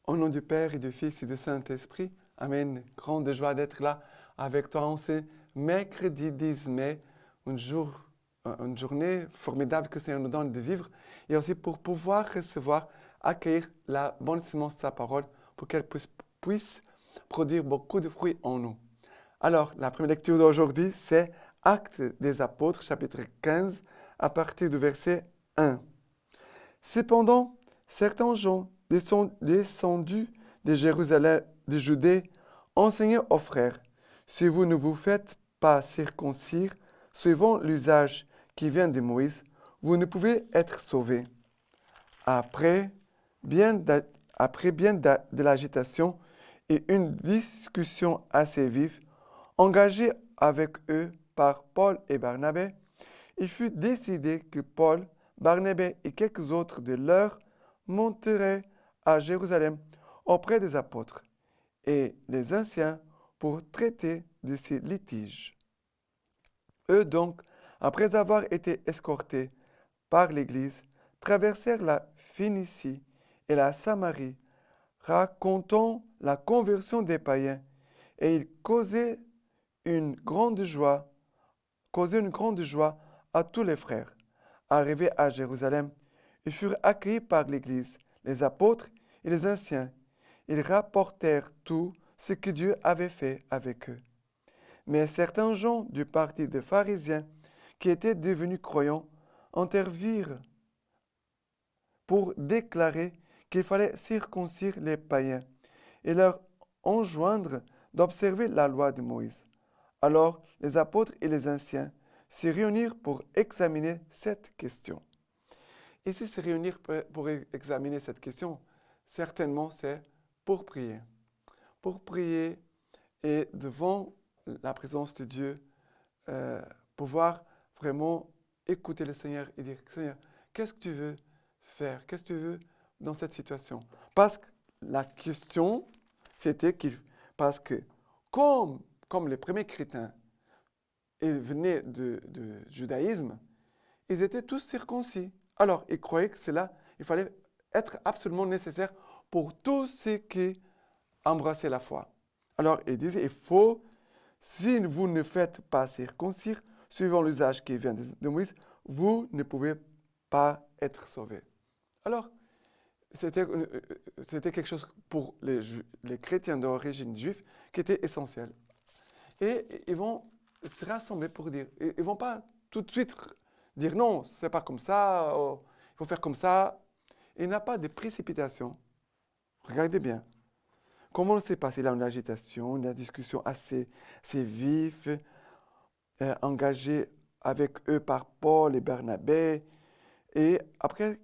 Au nom du Père et du Fils et du Saint-Esprit, Amen. Grande joie d'être là avec toi en ce mercredi 10 mai, une journée formidable que Seigneur nous donne de vivre et aussi pour pouvoir recevoir, accueillir la bonne semence de sa parole pour qu'elle puisse produire beaucoup de fruits en nous. Alors, la première lecture d'aujourd'hui, c'est Actes des Apôtres, chapitre 15, à partir du verset 1. Cependant, certains gens descendus de Jérusalem, de Judée, enseignaient aux frères, si vous ne vous faites pas circoncire, suivant l'usage qui vient de Moïse, vous ne pouvez être sauvés. Après bien de l'agitation et une discussion assez vive, engagée avec eux par Paul et Barnabé, il fut décidé que Paul, Barnabé et quelques autres de leurs monteraient à Jérusalem auprès des apôtres et les anciens pour traiter de ces litiges. Eux donc, après avoir été escortés par l'Église, traversèrent la Phénicie et la Samarie, racontant la conversion des païens, et ils causaient une grande joie à tous les frères. Arrivés à Jérusalem, ils furent accueillis par l'Église, les apôtres et les anciens. Ils rapportèrent tout ce que Dieu avait fait avec eux. Mais certains gens du parti des pharisiens, qui étaient devenus croyants, intervirent pour déclarer qu'il fallait circoncire les païens et leur enjoindre d'observer la loi de Moïse. Alors les apôtres et les anciens se réunirent pour examiner cette question. Et si se réunir pour examiner cette question, certainement c'est pour prier. Pour prier et devant la présence de Dieu, pouvoir vraiment écouter le Seigneur et dire, Seigneur, qu'est-ce que tu veux faire? Qu'est-ce que tu veux dans cette situation? Parce que la question, c'était parce que comme les premiers chrétiens venaient du judaïsme, ils étaient tous circoncis. Alors, ils croyaient que il fallait être absolument nécessaire pour tous ceux qui embrassaient la foi. Alors, ils disaient, si vous ne faites pas circoncire, suivant l'usage qui vient de Moïse, vous ne pouvez pas être sauvés. Alors, c'était quelque chose pour les chrétiens d'origine juive qui était essentiel. Et ils vont se rassembler pour dire, ils ne vont pas tout de suite dire non, c'est pas comme ça, oh, il faut faire comme ça. Il n'y a pas de précipitation. Regardez bien. Comment s'est passé là une agitation, une discussion assez vive, engagée avec eux par Paul et Barnabé. Et après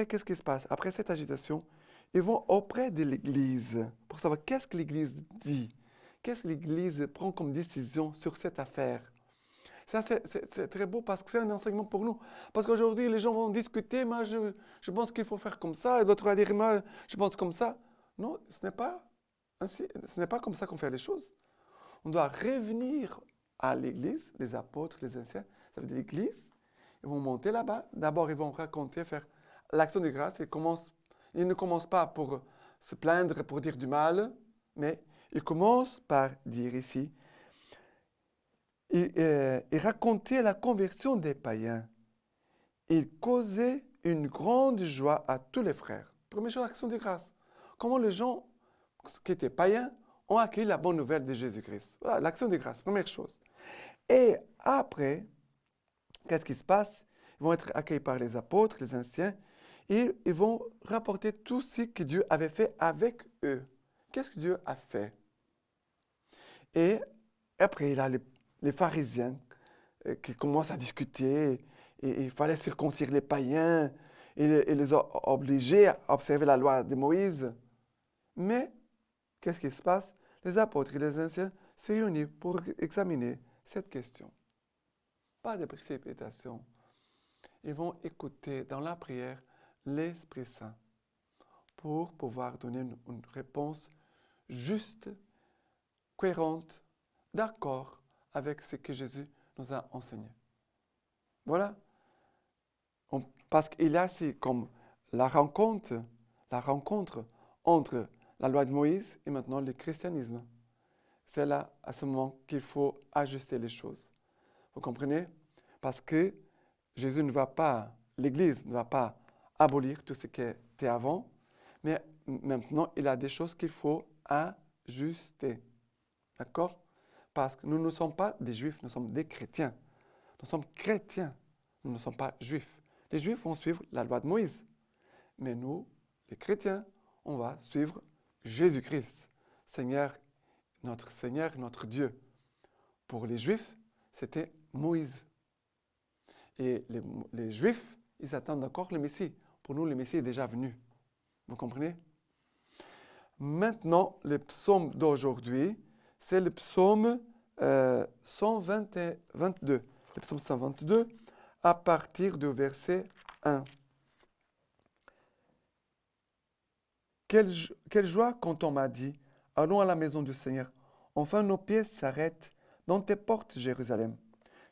qu'est-ce qui se passe? Après cette agitation, ils vont auprès de l'Église pour savoir qu'est-ce que l'Église dit. Qu'est-ce que l'Église prend comme décision sur cette affaire? Ça, c'est très beau parce que c'est un enseignement pour nous. Parce qu'aujourd'hui, les gens vont discuter, moi, je pense qu'il faut faire comme ça, et d'autres vont dire, moi, je pense comme ça. Non, ce n'est pas comme ça qu'on fait les choses. On doit revenir à l'Église, les apôtres, les anciens, ça veut dire l'Église. Ils vont monter là-bas. D'abord, ils vont raconter, faire l'action de grâce. Ils ne commencent pas pour se plaindre, pour dire du mal, mais ils commencent par dire ici, ils racontaient la conversion des païens. Ils causaient une grande joie à tous les frères. Première chose, action de grâce. Comment les gens qui étaient païens ont accueilli la bonne nouvelle de Jésus-Christ. Voilà, l'action de grâce, première chose. Et après, qu'est-ce qui se passe? Ils vont être accueillis par les apôtres, les anciens, et ils vont rapporter tout ce que Dieu avait fait avec eux. Qu'est-ce que Dieu a fait? Et après, il y a les pharisiens qui commencent à discuter, et il fallait circoncire les païens, et les obliger à observer la loi de Moïse. Mais, qu'est-ce qui se passe? Les apôtres et les anciens se réunissent pour examiner cette question. Pas de précipitation. Ils vont écouter dans la prière l'Esprit Saint pour pouvoir donner une réponse juste, cohérente, d'accord avec ce que Jésus nous a enseigné. Voilà. Parce qu'il y a c'est comme la rencontre entre la loi de Moïse et maintenant le christianisme. C'est là, à ce moment, qu'il faut ajuster les choses. Vous comprenez? Parce que Jésus ne va pas, l'Église ne va pas abolir tout ce qui était avant, mais maintenant, il y a des choses qu'il faut ajuster. D'accord? Parce que nous ne sommes pas des juifs, nous sommes des chrétiens. Nous sommes chrétiens, nous ne sommes pas juifs. Les juifs vont suivre la loi de Moïse. Mais nous, les chrétiens, on va suivre Jésus-Christ, Seigneur, notre Dieu. Pour les juifs, c'était Moïse. Et les juifs, ils attendent encore le Messie. Pour nous, le Messie est déjà venu. Vous comprenez? Maintenant, le psaume d'aujourd'hui, c'est le psaume 122. Le psaume 122, à partir du verset 1. Quelle joie quand on m'a dit, allons à la maison du Seigneur. Enfin, nos pieds s'arrêtent dans tes portes, Jérusalem.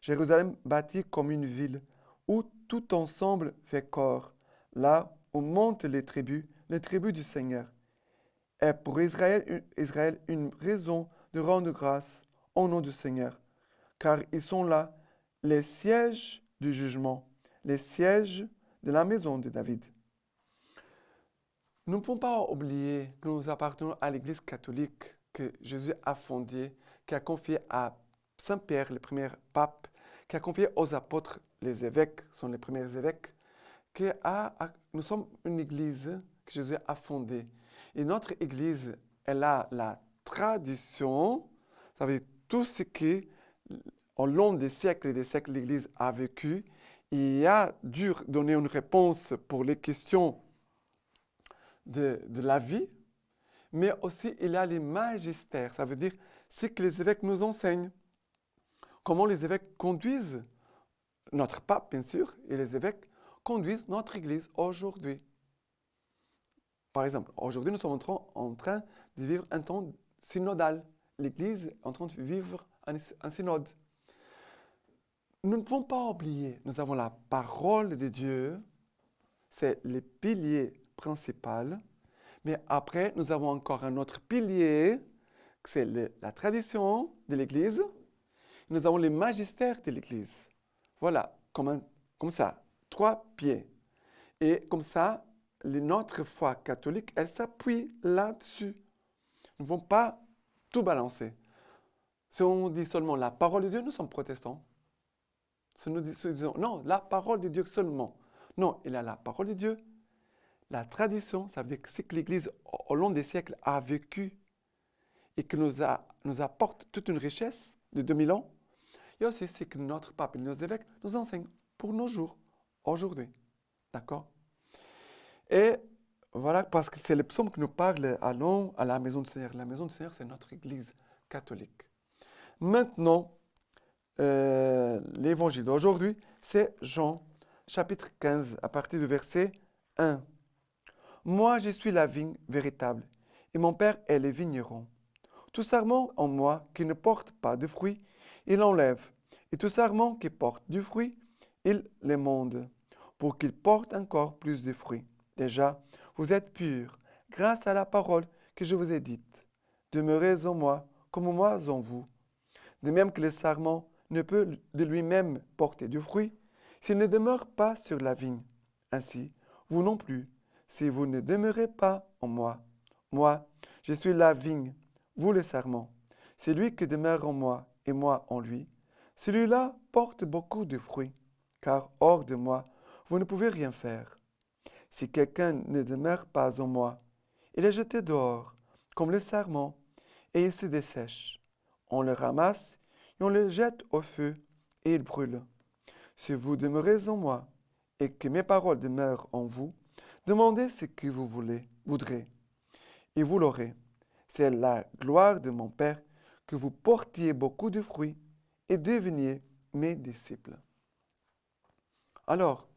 Jérusalem bâtie comme une ville, où tout ensemble fait corps, là où montent les tribus du Seigneur. Et pour Israël une raison de rendre grâce au nom du Seigneur, car ils sont là, les sièges du jugement, les sièges de la maison de David. Nous ne pouvons pas oublier que nous appartenons à l'Église catholique que Jésus a fondée, qui a confié à Saint Pierre, le premier pape, qui a confié aux apôtres, les évêques, sont les premiers évêques, nous sommes une Église que Jésus a fondée. Et notre Église, elle a la tradition, ça veut dire tout ce qui, au long des siècles et des siècles, l'Église a vécu, et a dû donner une réponse pour les questions de la vie, mais aussi il y a les magistères, ça veut dire ce que les évêques nous enseignent. Comment les évêques conduisent, notre pape bien sûr, et les évêques conduisent notre Église aujourd'hui. Par exemple, aujourd'hui nous sommes en train de vivre un temps synodal. L'Église est en train de vivre un synode. Nous ne pouvons pas oublier, nous avons la parole de Dieu, c'est le pilier principal, mais après nous avons encore un autre pilier, c'est la tradition de l'Église. Nous avons les magistères de l'Église. Voilà, comme ça, 3 pieds. Et comme ça, notre foi catholique, elle s'appuie là-dessus. Nous ne pouvons pas tout balancer. Si on dit seulement la parole de Dieu, nous sommes protestants. Si nous disons non, la parole de Dieu seulement. Non, il y a la parole de Dieu. La tradition, ça veut dire que c'est que l'Église, au long des siècles, a vécu et que nous apporte toute une richesse de 2000 ans. Il y a aussi ce que notre pape et nos évêques nous enseignent pour nos jours, aujourd'hui. D'accord? Et voilà, parce que c'est le psaume qui nous parle, allons à la maison du Seigneur. La maison du Seigneur, c'est notre Église catholique. Maintenant, l'évangile d'aujourd'hui, c'est Jean, chapitre 15, à partir du verset 1. Moi, je suis la vigne véritable, et mon Père est le vigneron. Tout sarment en moi qui ne porte pas de fruits, il enlève, et tout sarment qui porte du fruit, il l'émonde, pour qu'il porte encore plus de fruits. Déjà, vous êtes purs, grâce à la parole que je vous ai dite. Demeurez en moi, comme moi en vous. De même que le sarment ne peut de lui-même porter du fruit, s'il ne demeure pas sur la vigne. Ainsi, vous non plus, si vous ne demeurez pas en moi. Moi, je suis la vigne, vous le sarment. Celui qui demeure en moi et moi en lui, celui-là porte beaucoup de fruits, car hors de moi, vous ne pouvez rien faire. Si quelqu'un ne demeure pas en moi, il est jeté dehors, comme le sarment, et il se dessèche. On le ramasse et on le jette au feu, et il brûle. Si vous demeurez en moi, et que mes paroles demeurent en vous, demandez ce que vous voudrez, et vous l'aurez. C'est la gloire de mon Père que vous portiez beaucoup de fruits et deveniez mes disciples. Alors,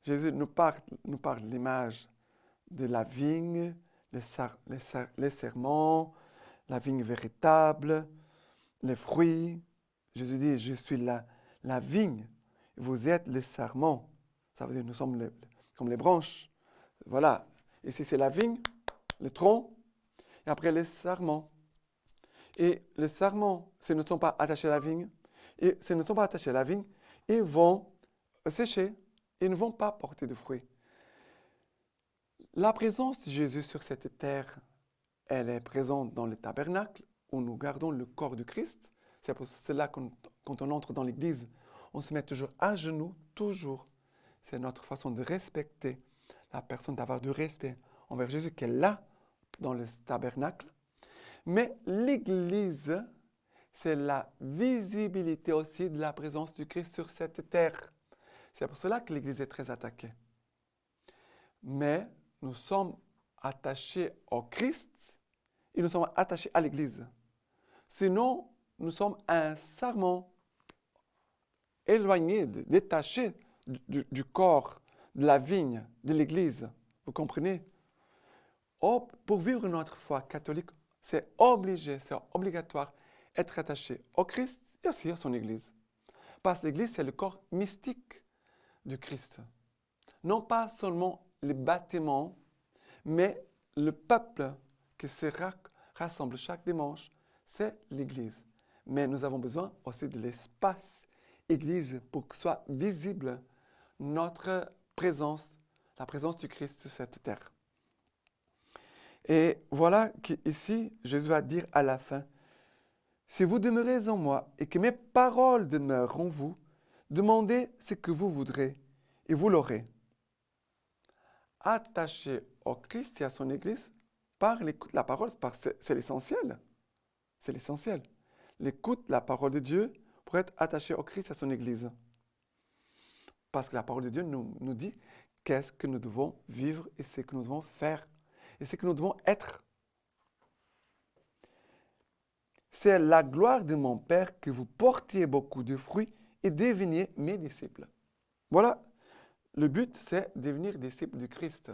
Jésus nous parle de l'image de la vigne, les serments, la vigne véritable, les fruits. Jésus dit, je suis la vigne, vous êtes les sarments. Ça veut dire, nous sommes comme les branches. Voilà, ici c'est la vigne, le tronc, et après les sarments. Et les sarments, s'ils ne sont pas attachés à la vigne, ils vont sécher, ils ne vont pas porter de fruits. La présence de Jésus sur cette terre, elle est présente dans le tabernacle où nous gardons le corps du Christ. C'est pour cela que quand on entre dans l'église, on se met toujours à genoux, toujours. C'est notre façon de respecter la personne, d'avoir du respect envers Jésus qui est là dans le tabernacle. Mais l'église, c'est la visibilité aussi de la présence du Christ sur cette terre. C'est pour cela que l'église est très attaquée. Mais nous sommes attachés au Christ et nous sommes attachés à l'église. Sinon, nous sommes un sarment éloigné, détaché du corps, de la vigne, de l'église. Vous comprenez? Pour vivre notre foi catholique, c'est obligatoire être attaché au Christ et aussi à son église. Parce que l'église, c'est le corps mystique du Christ. Non pas seulement les bâtiments, mais le peuple qui se rassemble chaque dimanche, c'est l'Église. Mais nous avons besoin aussi de l'espace Église pour que soit visible notre présence, la présence du Christ sur cette terre. Et voilà qu'ici, Jésus va dire à la fin, « Si vous demeurez en moi et que mes paroles demeurent en vous, demandez ce que vous voudrez et vous l'aurez. » Attaché au Christ et à son Église par l'écoute de la parole, parce que c'est l'essentiel. C'est l'essentiel. L'écoute de la parole de Dieu pour être attaché au Christ et à son Église. Parce que la parole de Dieu nous dit qu'est-ce que nous devons vivre et ce que nous devons faire et ce que nous devons être. C'est la gloire de mon Père que vous portiez beaucoup de fruits et deveniez mes disciples. Voilà. Le but, c'est devenir disciple du Christ.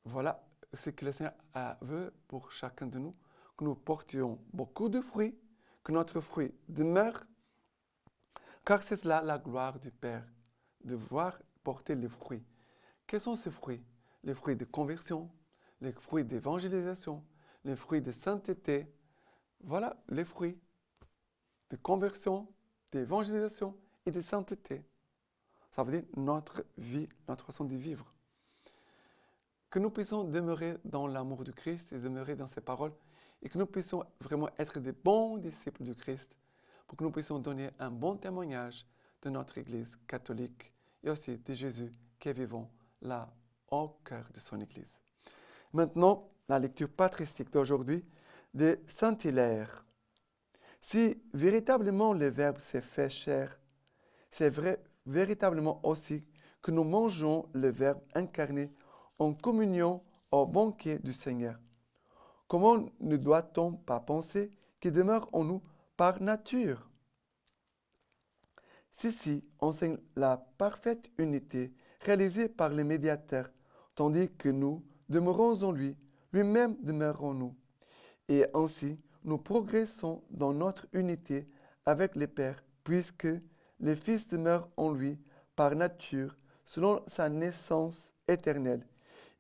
Voilà ce que le Seigneur veut pour chacun de nous, que nous portions beaucoup de fruits, que notre fruit demeure, car c'est là la gloire du Père, de voir porter les fruits. Quels sont ces fruits? Les fruits de conversion, les fruits d'évangélisation, les fruits de sainteté. Voilà les fruits de conversion, d'évangélisation et de sainteté. Ça veut dire notre vie, notre façon de vivre. Que nous puissions demeurer dans l'amour du Christ et demeurer dans ses paroles et que nous puissions vraiment être des bons disciples du Christ pour que nous puissions donner un bon témoignage de notre Église catholique et aussi de Jésus qui est vivant là au cœur de son Église. Maintenant, la lecture patristique d'aujourd'hui de Saint-Hilaire. Si véritablement le Verbe s'est fait chair, c'est vrai véritablement aussi que nous mangeons le Verbe incarné en communion au banquet du Seigneur. Comment ne doit-on pas penser qu'il demeure en nous par nature? Ceci enseigne la parfaite unité réalisée par le médiateur, tandis que nous demeurons en lui, lui-même demeure en nous. Et ainsi, nous progressons dans notre unité avec le Père, puisque le Fils demeure en lui par nature, selon sa naissance éternelle,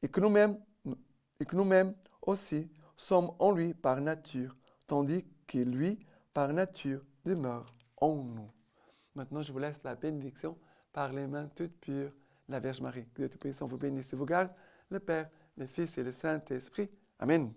et que nous-mêmes aussi sommes en lui par nature, tandis que lui, par nature, demeure en nous. Maintenant, je vous laisse la bénédiction par les mains toutes pures, la Vierge Marie. Que Dieu Tout-Puissant vous bénisse et vous garde, le Père, le Fils et le Saint-Esprit. Amen.